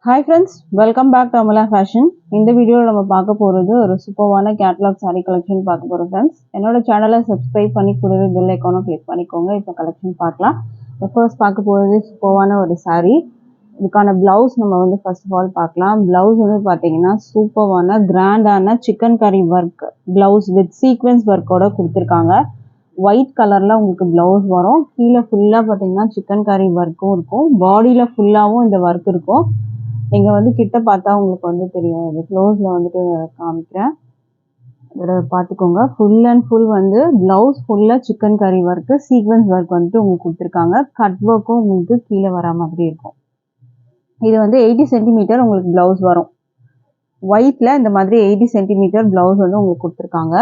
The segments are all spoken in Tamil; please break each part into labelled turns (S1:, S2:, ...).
S1: Hi friends, welcome back to Amala Fashion. இந்த வீடியோல நம்ம பார்க்க போறது ஒரு சூப்பரான கேட்டலாக் saree கலெக்ஷன் பார்க்க போறோம் friends. என்னோட சேனலை சப்ஸ்கிரைப் பண்ணி கூடவே பெல் ஐகானை கிளிக் பண்ணிக்கோங்க. இப்போ கலெக்ஷன் பார்க்கலாம். ஃபர்ஸ்ட் பார்க்க போறது சூப்பரான ஒரு saree. இதுக்கான பிளவுஸ் நம்ம வந்து ஃபர்ஸ்ட் ஆஃப் ஆல் பார்க்கலாம். பிளவுஸ் வந்து பாத்தீங்கன்னா சூப்பரான கிராண்டான chikankari work blouse with sequence ஒர்க்கோட கொடுத்துருக்காங்க. ஒயிட் கலர்ல உங்களுக்கு பிளவுஸ் வரும். கீழே ஃபுல்லா பாத்தீங்கன்னா சிக்கன் கரி ஒர்க்கும் இருக்கும். பாடியில ஃபுல்லாவும் இந்த ஒர்க் இருக்கும். நீங்க வந்து கிட்ட பார்த்தா உங்களுக்கு வந்து தெரியும். இது க்ளோஸ்ல வந்துட்டு காமிக்கிறேன். இதோட பார்த்துக்கோங்க. ஃபுல் அண்ட் ஃபுல் வந்து பிளவுஸ் ஃபுல்லா chikankari work sequence work வந்துட்டு உங்களுக்கு கொடுத்துருக்காங்க. கட் ஒர்க்கும் உங்களுக்கு கீழே வர மாதிரி இருக்கும். இது வந்து 80 சென்டிமீட்டர் உங்களுக்கு பிளவுஸ் வரும். ஒயிட்ல இந்த மாதிரி 80 சென்டிமீட்டர் பிளவுஸ் வந்து உங்களுக்கு கொடுத்துருக்காங்க.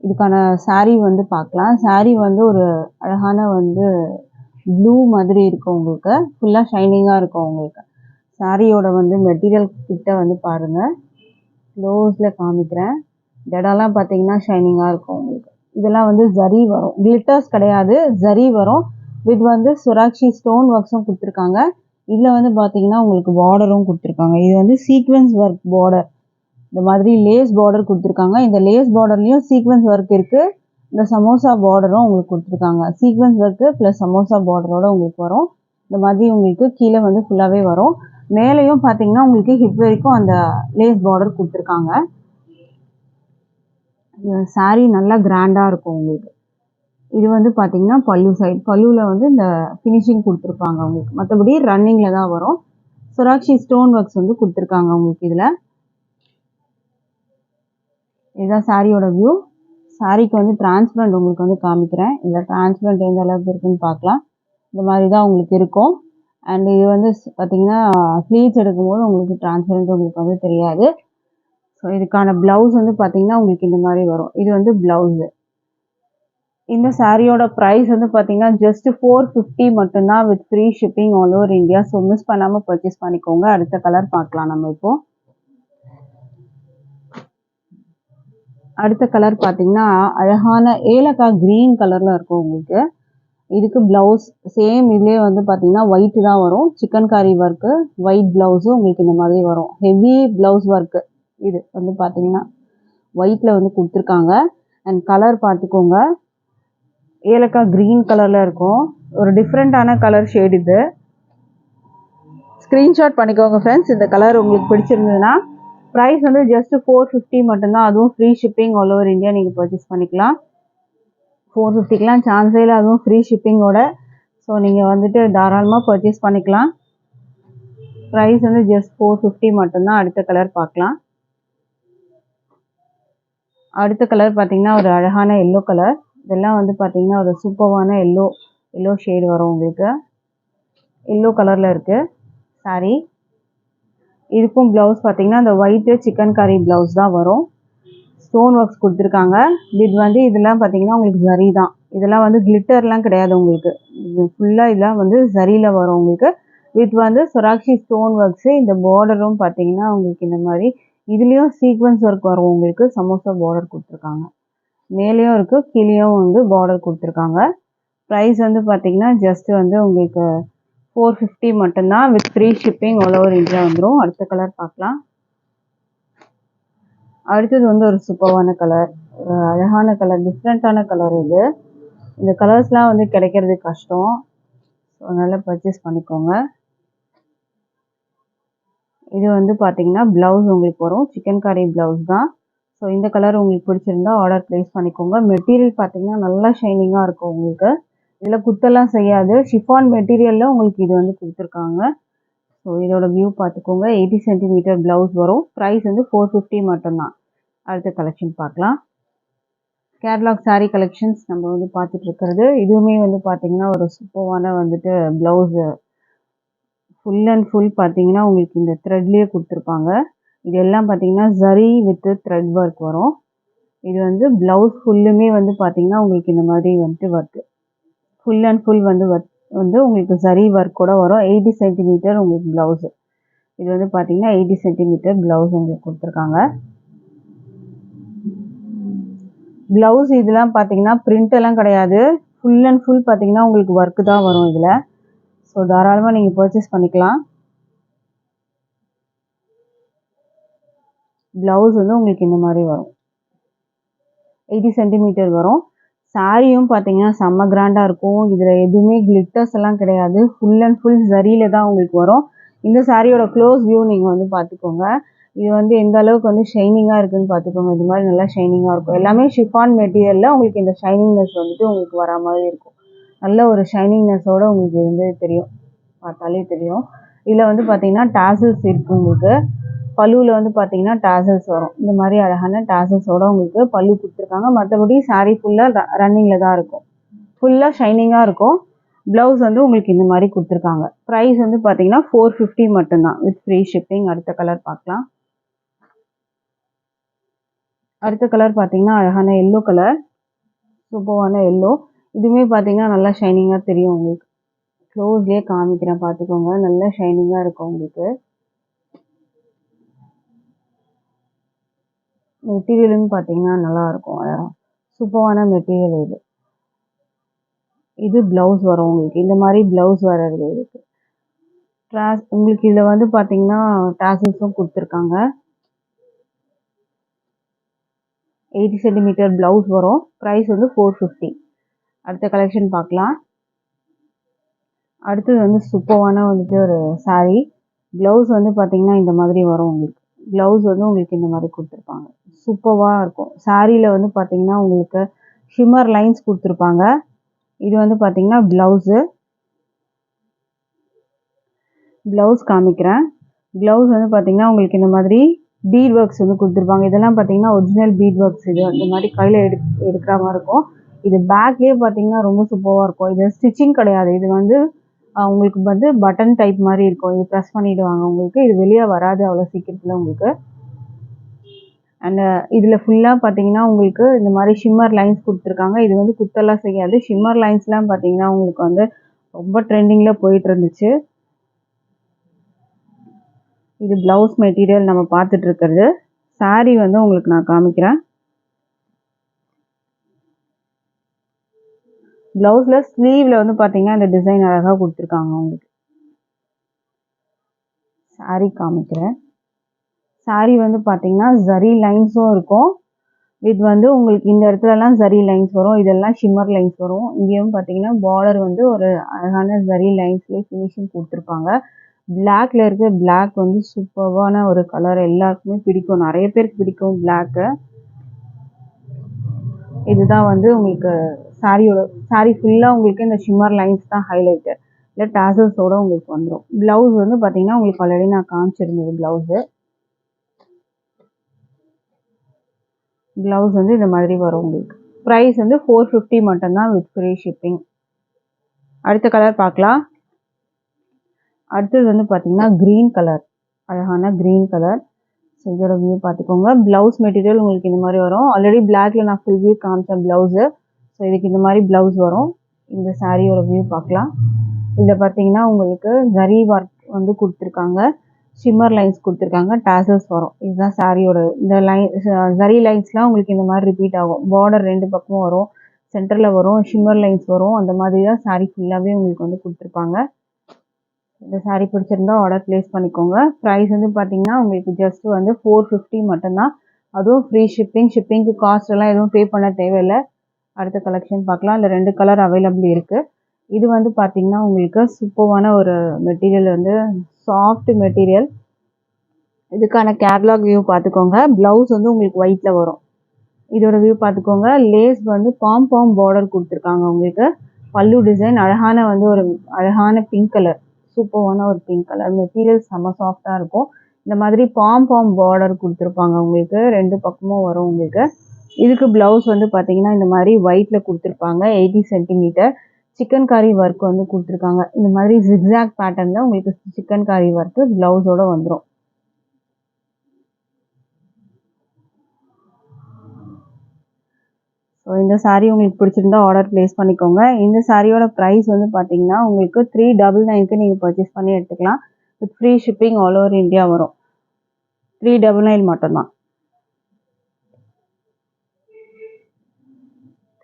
S1: இதுக்கான saree வந்து பார்க்கலாம். saree வந்து ஒரு அழகான வந்து ப்ளூ மாதிரி இருக்கும். உங்களுக்கு ஃபுல்லா ஷைனிங்கா இருக்கும். உங்களுக்கு சாரியோட வந்து மெட்டீரியல் கிட்ட வந்து பாருங்க. க்ளோஸ்ல காமிக்கிறேன். இடம்லாம் பார்த்தீங்கன்னா ஷைனிங்காக இருக்கும் உங்களுக்கு. இதெல்லாம் வந்து ஜரி வரும். கிளிட்டர்ஸ் கிடையாது, ஜரி வரும். வித் வந்து சுராக்ஷி ஸ்டோன் ஒர்க்ஸும் கொடுத்துருக்காங்க. இதில் வந்து பார்த்தீங்கன்னா உங்களுக்கு பார்டரும் கொடுத்துருக்காங்க. இது வந்து சீக்வென்ஸ் ஒர்க் பார்டர். இந்த மாதிரி லேஸ் பார்டர் கொடுத்துருக்காங்க. இந்த லேஸ் பார்டர்லையும் சீக்வென்ஸ் ஒர்க் இருக்குது. இந்த சமோசா பார்டரும் உங்களுக்கு கொடுத்துருக்காங்க. சீக்வென்ஸ் ஒர்க்கு ப்ளஸ் சமோசா பார்டரோட உங்களுக்கு வரும். இந்த மாதிரி உங்களுக்கு கீழே வந்து ஃபுல்லாகவே வரும். மேலேயும் பார்த்தீங்கன்னா உங்களுக்கு ஹிப் வரைக்கும் அந்த லேஸ் பார்டர் கொடுத்துருக்காங்க. saree நல்லா கிராண்டாக இருக்கும் உங்களுக்கு. இது வந்து பார்த்தீங்கன்னா பல்லு சைட். பல்லுவில் வந்து இந்த ஃபினிஷிங் கொடுத்துருப்பாங்க உங்களுக்கு. மற்றபடி ரன்னிங்கில் தான் வரும். சுராக்ஷி ஸ்டோன் ஒர்க்ஸ் வந்து கொடுத்துருக்காங்க உங்களுக்கு. இதில் இதுதான் சாரியோட வியூ. சாரிக்கு வந்து டிரான்ஸ்பரண்ட் உங்களுக்கு வந்து காமிக்கிறேன். இதில் டிரான்ஸ்பரண்ட் எந்த அளவுக்கு இருக்குன்னு பார்க்கலாம். இந்த மாதிரி தான் உங்களுக்கு இருக்கும். அண்ட் இது வந்து பார்த்தீங்கன்னா ப்ளீட்ஸ் எடுக்கும்போது உங்களுக்கு டிரான்ஸ்பரண்ட் உங்களுக்கு வந்து தெரியாது. ஸோ இதுக்கான ப்ளவுஸ் வந்து பார்த்தீங்கன்னா உங்களுக்கு இந்த மாதிரி வரும். இது வந்து ப்ளவுஸு. இந்த சாரியோட ப்ரைஸ் வந்து பார்த்தீங்கன்னா ஜஸ்ட் 450 மட்டும்தான் with free shipping all over India. So miss பண்ணாமல் பர்ச்சேஸ் பண்ணிக்கோங்க. அடுத்த கலர் பார்க்கலாம் நம்ம இப்போ. அடுத்த கலர் பார்த்தீங்கன்னா அழகான ஏலக்காய் கிரீன் கலரில் இருக்கும் உங்களுக்கு. இதுக்கு ப்ளவுஸ் சேம் இதுலேயே வந்து பார்த்தீங்கன்னா ஒயிட் தான் வரும். சிக்கன் காரி ஒர்க்கு ஒயிட் ப்ளவுஸும் உங்களுக்கு இந்த மாதிரி வரும். Heavy blouse work. இது வந்து பார்த்தீங்கன்னா ஒயிட்டில் வந்து கொடுத்துருக்காங்க. அண்ட் கலர் பார்த்துக்கோங்க. ஏலக்காய் க்ரீன் கலரில் இருக்கும். ஒரு டிஃப்ரெண்ட்டான கலர் ஷேட் இது. ஸ்க்ரீன்ஷாட் பண்ணிக்கோங்க ஃப்ரெண்ட்ஸ். இந்த கலர் உங்களுக்கு பிடிச்சிருந்ததுன்னா. ப்ரைஸ் வந்து ஜஸ்ட் 450 மட்டும்தான். அதுவும் free shipping all over India நீங்கள் பர்ச்சேஸ் பண்ணிக்கலாம். 450க்கெலாம் சான்ஸே இல்லை, அதுவும் ஃப்ரீ ஷிப்பிங்கோட. ஸோ நீங்கள் வந்துட்டு தாராளமாக பர்ச்சேஸ் பண்ணிக்கலாம். ப்ரைஸ் வந்து ஜஸ்ட் 450 மட்டும்தான். அடுத்த கலர் பார்க்கலாம். அடுத்த கலர் பார்த்தீங்கன்னா ஒரு அழகான எல்லோ கலர். இதெல்லாம் வந்து பார்த்தீங்கன்னா ஒரு சூப்பரான எல்லோ ஷேடு வரும் உங்களுக்கு. எல்லோ கலரில் இருக்குது saree. இதுக்கும் ப்ளவுஸ் பார்த்தீங்கன்னா அந்த ஒயிட்டு சிக்கன் கரி ப்ளவுஸ் தான் வரும். ஸ்டோன் ஒர்க்ஸ் கொடுத்துருக்காங்க. வித் வந்து இதெல்லாம் பார்த்தீங்கன்னா உங்களுக்கு ஜரி தான். இதெல்லாம் வந்து கிளிட்டர்லாம் கிடையாது உங்களுக்கு. இது ஃபுல்லாக இதெல்லாம் வந்து ஜரியில் வரும் உங்களுக்கு. வித் வந்து சொராக்ஷி ஸ்டோன் ஒர்க்ஸு. இந்த பார்டரும் பார்த்தீங்கன்னா உங்களுக்கு இந்த மாதிரி இதுலேயும் சீக்வென்ஸ் ஒர்க் வரும் உங்களுக்கு. சமோசா பார்டர் கொடுத்துருக்காங்க. மேலேயும் இருக்குது, கீழேயும் வந்து பார்டர் கொடுத்துருக்காங்க. ப்ரைஸ் வந்து பார்த்தீங்கன்னா ஜஸ்ட் வந்து உங்களுக்கு 450 மட்டும்தான் with free shipping all over India வந்துடும். அடுத்த கலர் பார்க்கலாம். அடுத்தது வந்து ஒரு சூப்பரான கலர், ஒரு அழகான கலர், டிஃப்ரெண்ட்டான கலர் இது. இந்த கலர்ஸ்லாம் வந்து கிடைக்கிறது கஷ்டம். ஸோ அதனால் பர்ச்சேஸ் பண்ணிக்கோங்க. இது வந்து பார்த்தீங்கன்னா ப்ளவுஸ் உங்களுக்கு வரும். சிக்கன் கரி ப்ளவுஸ் தான். ஸோ இந்த கலர் உங்களுக்கு பிடிச்சிருந்தா ஆர்டர் ப்ளேஸ் பண்ணிக்கோங்க. மெட்டீரியல் பார்த்தீங்கன்னா நல்லா ஷைனிங்காக இருக்கும் உங்களுக்கு. இதில் குத்தெல்லாம் செய்யாது. ஷிஃபான் மெட்டீரியலில் உங்களுக்கு இது வந்து கொடுத்துருக்காங்க. ஸோ இதோட வியூ பார்த்துக்கோங்க. 80 சென்டிமீட்டர் ப்ளவுஸ் வரும். ப்ரைஸ் வந்து 450 மட்டும்தான். அடுத்த கலெக்ஷன் பார்க்கலாம். கேட்லாக் saree கலெக்ஷன்ஸ் நம்ம வந்து பார்த்துட்டு இருக்கிறது. இதுவுமே வந்து பார்த்தீங்கன்னா ஒரு சூப்பரான வந்துட்டு ப்ளவுஸு ஃபுல் அண்ட் ஃபுல் பார்த்தீங்கன்னா உங்களுக்கு இந்த த்ரெட்லேயே கொடுத்துருப்பாங்க. இது எல்லாம் பார்த்தீங்கன்னா ஜரி வித் த்ரெட் ஒர்க் வரும். இது வந்து ப்ளவுஸ் ஃபுல்லுமே வந்து பார்த்தீங்கன்னா உங்களுக்கு இந்த மாதிரி வந்துட்டு ஒர்க்கு ஃபுல் அண்ட் ஃபுல் வந்து ஒர்க் வந்து உங்களுக்கு ஜரி ஒர்க் கூட வரும். 80 சென்டிமீட்டர் உங்களுக்கு ப்ளவுஸு. இது வந்து பார்த்தீங்கன்னா 80 சென்டிமீட்டர் ப்ளவுஸ் உங்களுக்கு கொடுத்துருக்காங்க. ப்ளவுஸ் இதெல்லாம் பார்த்தீங்கன்னா பிரிண்ட் எல்லாம் கிடையாது. ஃபுல் அண்ட் ஃபுல் பார்த்தீங்கன்னா உங்களுக்கு ஒர்க்கு தான் வரும் இதில். ஸோ தாராளமாக நீங்கள் பர்ச்சேஸ் பண்ணிக்கலாம். ப்ளவுஸ் வந்து உங்களுக்கு இந்த மாதிரி வரும். 80 சென்டிமீட்டர் வரும். சாரியும் பார்த்தீங்கன்னா செம்ம கிராண்டாக இருக்கும். இதில் எதுவுமே கிளிட்டர்ஸ் எல்லாம் கிடையாது. ஃபுல் அண்ட் ஃபுல் ஜரியில் தான் உங்களுக்கு வரும். இந்த சாரியோட க்ளோஸ் வியூ நீங்கள் வந்து பார்த்துக்கோங்க. இது வந்து எந்த அளவுக்கு வந்து ஷைனிங்காக இருக்குதுன்னு பார்த்துக்கோங்க. இது மாதிரி நல்லா ஷைனிங்காக இருக்கும். எல்லாமே ஷிஃபான் மெட்டீரியலில் உங்களுக்கு இந்த ஷைனிங்னஸ் வந்துட்டு உங்களுக்கு வரா மாதிரி இருக்கும். நல்ல ஒரு ஷைனிங்னஸோடு உங்களுக்கு வந்து தெரியும், பார்த்தாலே தெரியும். இதில் வந்து பார்த்தீங்கன்னா டாசல்ஸ் இருக்குது உங்களுக்கு. பல்லுவில் வந்து பார்த்தீங்கன்னா டாசல்ஸ் வரும். இந்த மாதிரி அழகான டாசல்ஸோட உங்களுக்கு பல்லு கொடுத்துருக்காங்க. மற்றபடி சாரீ ஃபுல்லாக ரன்னிங்கில் தான் இருக்கும். ஃபுல்லாக ஷைனிங்காக இருக்கும். ப்ளவுஸ் வந்து உங்களுக்கு இந்த மாதிரி கொடுத்துருக்காங்க. ப்ரைஸ் வந்து பார்த்தீங்கன்னா 450 மட்டும்தான் வித் ஃப்ரீ ஷிப்பிங். அடுத்த கலர் பார்க்கலாம். அடுத்த கலர் பார்த்தீங்கன்னா அழகான எல்லோ கலர், சூப்பரான எல்லோ. இதுவுமே பார்த்தீங்கன்னா நல்லா ஷைனிங்காக தெரியும் உங்களுக்கு. க்ளோஸ்லேயே காமிக்கிறேன் பார்த்துக்கோங்க. நல்லா ஷைனிங்காக இருக்கும் உங்களுக்கு. மெட்டீரியல்னு பார்த்தீங்கன்னா நல்லாயிருக்கும். சூப்பரான மெட்டீரியல் இது. இது ப்ளவுஸ் வரும் உங்களுக்கு. இந்த மாதிரி ப்ளவுஸ் வர்றது இருக்குது. உங்களுக்கு இதில் வந்து பார்த்தீங்கன்னா டாசல்ஸும் கொடுத்துருக்காங்க. 80 சென்டிமீட்டர் ப்ளவுஸ் வரும். ப்ரைஸ் வந்து 450. அடுத்த கலெக்ஷன் பார்க்கலாம். அடுத்தது வந்து சூப்பரான வந்துட்டு ஒரு சாரீ. ப்ளவுஸ் வந்து பார்த்தீங்கன்னா இந்த மாதிரி வரும் உங்களுக்கு. ப்ளவுஸ் வந்து உங்களுக்கு இந்த மாதிரி கொடுத்துருப்பாங்க. சூப்பராக இருக்கும். சாரியில் வந்து பார்த்தீங்கன்னா உங்களுக்கு ஷிம்மர் லைன்ஸ் கொடுத்துருப்பாங்க. இது வந்து பார்த்தீங்கன்னா ப்ளவுஸ் காமிக்கிறேன். ப்ளவுஸ் வந்து பார்த்தீங்கன்னா உங்களுக்கு இந்த மாதிரி பீட் ஒர்க்ஸ் வந்து கொடுத்துருப்பாங்க. இதெல்லாம் பார்த்தீங்கன்னா ஒரிஜினல் பீட் ஒர்க்ஸ். இது இந்த மாதிரி கையில் எடுக்கிற மாதிரி இருக்கும். இது பேக்லேயே பார்த்தீங்கன்னா ரொம்ப சூப்பராக இருக்கும். இது ஸ்டிச்சிங் கிடையாது. இது வந்து உங்களுக்கு வந்து பட்டன் டைப் மாதிரி இருக்கும். இது ப்ரெஸ் பண்ணிவிடுவாங்க உங்களுக்கு. இது வெளியே வராது அவ்வளோ சீக்கிரத்தில் உங்களுக்கு. அண்ட் இதில் ஃபுல்லாக பார்த்தீங்கன்னா உங்களுக்கு இந்த மாதிரி ஷிம்மர் லைன்ஸ் கொடுத்துருக்காங்க. இது வந்து குத்தெல்லாம் செய்யாது. ஷிம்மர் லைன்ஸ்லாம் பார்த்தீங்கன்னா உங்களுக்கு வந்து ரொம்ப ட்ரெண்டிங்கில் போயிட்டு இருந்துச்சு. இது ப்ளவுஸ் மெட்டீரியல் நம்ம பார்த்துட்டு இருக்கிறது. சாரீ வந்து உங்களுக்கு நான் காமிக்கிறேன். ப்ளவுஸில் ஸ்லீவில் வந்து பார்த்தீங்கன்னா இந்த டிசைன் அழகாக கொடுத்துருக்காங்க உங்களுக்கு. சாரீ காமிக்கிறேன். சாரீ வந்து பார்த்தீங்கன்னா ஜரி லைன்ஸும் இருக்கும். இது வந்து உங்களுக்கு இந்த இடத்துலலாம் ஜரி லைன்ஸ் வரும். இதெல்லாம் ஷிம்மர் லைன்ஸ் வரும். இங்கேயும் பார்த்தீங்கன்னா பார்டர் வந்து ஒரு அழகான ஜரி லைன்ஸ்லேயே ஃபினிஷிங் கொடுத்துருப்பாங்க. பிளாக்ல இருக்க பிளாக் வந்து சூப்பரான ஒரு கலர். எல்லாருக்குமே பிடிக்கும். நிறைய பேருக்கு பிடிக்கும் பிளாக்கு. இதுதான் வந்து உங்களுக்கு சாரீ ஃபுல்லாக உங்களுக்கு இந்த ஷிம்மர் லைன்ஸ் தான் ஹைலைட்டு. இல்லை டாசல்ஸோட உங்களுக்கு வந்துடும். ப்ளவுஸ் வந்து பார்த்தீங்கன்னா உங்களுக்கு ஆல்ரெடி நான் காமிச்சிருந்தது ப்ளவுஸ் வந்து இந்த மாதிரி வரும் உங்களுக்கு. ப்ரைஸ் வந்து 450 மட்டும்தான் வித் ஃப்ரீ ஷிப்பிங். அடுத்த கலர் பார்க்கலாம். அடுத்தது வந்து பார்த்தீங்கன்னா க்ரீன் கலர், அழகான க்ரீன் கலர். ஸோ இதோட வியூ பார்த்துக்கோங்க. ப்ளவுஸ் மெட்டீரியல் உங்களுக்கு இந்த மாதிரி வரும். ஆல்ரெடி பிளாக்ல நான் ஃபுல் வியூ காமிச்சேன் ப்ளவுஸு. ஸோ இதுக்கு இந்த மாதிரி ப்ளவுஸ் வரும். இந்த சாரியோட வியூ பார்க்கலாம். இதில் பார்த்தீங்கன்னா உங்களுக்கு ஜரி ஒர்க் வந்து கொடுத்துருக்காங்க. ஷிம்மர் லைன்ஸ் கொடுத்துருக்காங்க. டாசல்ஸ் வரும். இதுதான் சாரியோட இந்த ஜரி லைன்ஸ்லாம் உங்களுக்கு இந்த மாதிரி ரிப்பீட் ஆகும். பார்டர் 2 பக்கமும் வரும். சென்டரில் வரும். ஷிம்மர் லைன்ஸ் வரும். அந்த மாதிரி தான் சாரி ஃபுல்லாகவே உங்களுக்கு வந்து கொடுத்துருப்பாங்க. இந்த சாரீ பிடிச்சிருந்தா ஆர்டர் ப்ளேஸ் பண்ணிக்கோங்க. ப்ரைஸ் வந்து பார்த்தீங்கன்னா உங்களுக்கு ஜஸ்ட் வந்து 450 மட்டும்தான். அதுவும் ஃப்ரீ ஷிப்பிங். ஷிப்பிங்க்கு காஸ்ட் எல்லாம் எதுவும் பே பண்ண தேவையில்லை. அடுத்த கலெக்ஷன் பார்க்கலாம். இல்லை 2 கலர் அவைலபிள் இருக்குது. இது வந்து பார்த்தீங்கன்னா உங்களுக்கு சூப்பரான ஒரு மெட்டீரியல், வந்து சாஃப்ட் மெட்டீரியல். இதுக்கான கேட்லாக் வியூ பார்த்துக்கோங்க. ப்ளவுஸ் வந்து உங்களுக்கு ஒயிட்டில் வரும். இதோட வியூ பார்த்துக்கோங்க. லேஸ் வந்து பாம் பார்டர் கொடுத்துருக்காங்க உங்களுக்கு. பல்லு டிசைன் அழகான வந்து ஒரு அழகான பிங்க் கலர், சூப்பரான ஒரு பிங்க் கலர். மெட்டீரியல் செம்ம சாஃப்டாக இருக்கும். இந்த மாதிரி பாம் பார்டர் கொடுத்துருப்பாங்க உங்களுக்கு. 2 பக்கமும் வரும் உங்களுக்கு. இதுக்கு ப்ளவுஸ் வந்து பார்த்தீங்கன்னா இந்த மாதிரி ஒயிட்டில் கொடுத்துருப்பாங்க. 80 சென்டிமீட்டர் சிக்கன் காரி ஒர்க் வந்து கொடுத்துருக்காங்க. இந்த மாதிரி ஜிக்ஸாக் பேட்டர்னில் உங்களுக்கு சிக்கன் காரி ஒர்க்கு ப்ளவுஸோடு வந்துடும். ஸோ இந்த சாரீ உங்களுக்கு பிடிச்சிருந்தா ஆர்டர் ப்ளேஸ் பண்ணிக்கோங்க. இந்த சாரியோட ப்ரைஸ் வந்து பார்த்தீங்கன்னா உங்களுக்கு 399க்கு நீங்கள் பர்ச்சேஸ் பண்ணி எடுத்துக்கலாம். With free shipping all over India வரும். 399 மட்டும்தான்.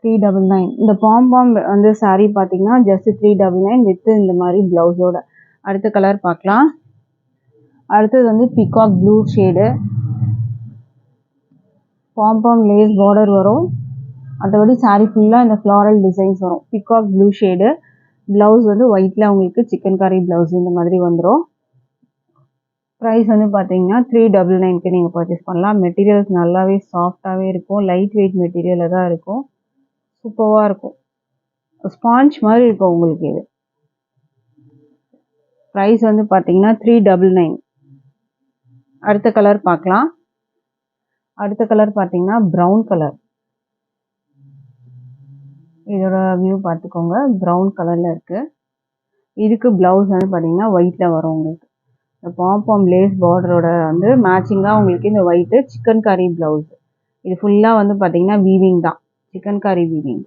S1: 399. இந்த பாம் வந்து சாரீ பார்த்தீங்கன்னா ஜஸ்ட் 399 வித் இந்த மாதிரி ப்ளவுஸோட. அடுத்த கலர் பார்க்கலாம். அடுத்தது வந்து peacock blue shade. Pompom lace border வரும். மற்றபடி சாரீ ஃபுல்லாக இந்த ஃப்ளாரல் டிசைன்ஸ் வரும். Peacock blue shade. ப்ளவுஸ் வந்து ஒயிட்டில் உங்களுக்கு சிக்கன் கறி ப்ளவுஸ் இந்த மாதிரி வந்துடும். ப்ரைஸ் வந்து பார்த்தீங்கன்னா 399க்கு நீங்கள் பர்ச்சேஸ் பண்ணலாம். மெட்டீரியல்ஸ் நல்லாவே சாஃப்டாகவே இருக்கும். லைட் வெயிட் மெட்டீரியலில் தான் இருக்கும். சூப்பராக இருக்கும். ஸ்பாஞ்ச் மாதிரி இருக்கும் உங்களுக்கு இது. ப்ரைஸ் வந்து பார்த்தீங்கன்னா 399. அடுத்த கலர் பார்க்கலாம். அடுத்த கலர் பார்த்தீங்கன்னா ப்ரௌன் கலர். இதோட வியூ பார்த்துக்கோங்க. ப்ரௌன் கலரில் இருக்குது. இதுக்கு ப்ளவுஸ் வந்து பார்த்தீங்கன்னா ஒயிட்டில் வரும் உங்களுக்கு. இந்த பாம்பாம் லேஸ் பார்டரோட வந்து மேட்சிங்காக உங்களுக்கு இந்த ஒயிட்டு சிக்கன் கறி ப்ளவுஸ். இது ஃபுல்லாக வந்து பார்த்தீங்கன்னா வீவிங் தான். Chikankari weaving.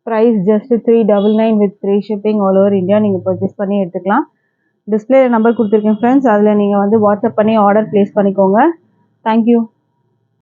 S1: Price just 399 with free shipping all over India. நீங்கள் பர்ச்சேஸ் பண்ணி எடுத்துக்கலாம். டிஸ்பிளேல நம்பர் கொடுத்துருக்கேன் ஃப்ரெண்ட்ஸ். அதில் நீங்கள் வந்து வாட்ஸ்அப் பண்ணி ஆர்டர் ப்ளேஸ் பண்ணிக்கோங்க. தேங்க்யூ.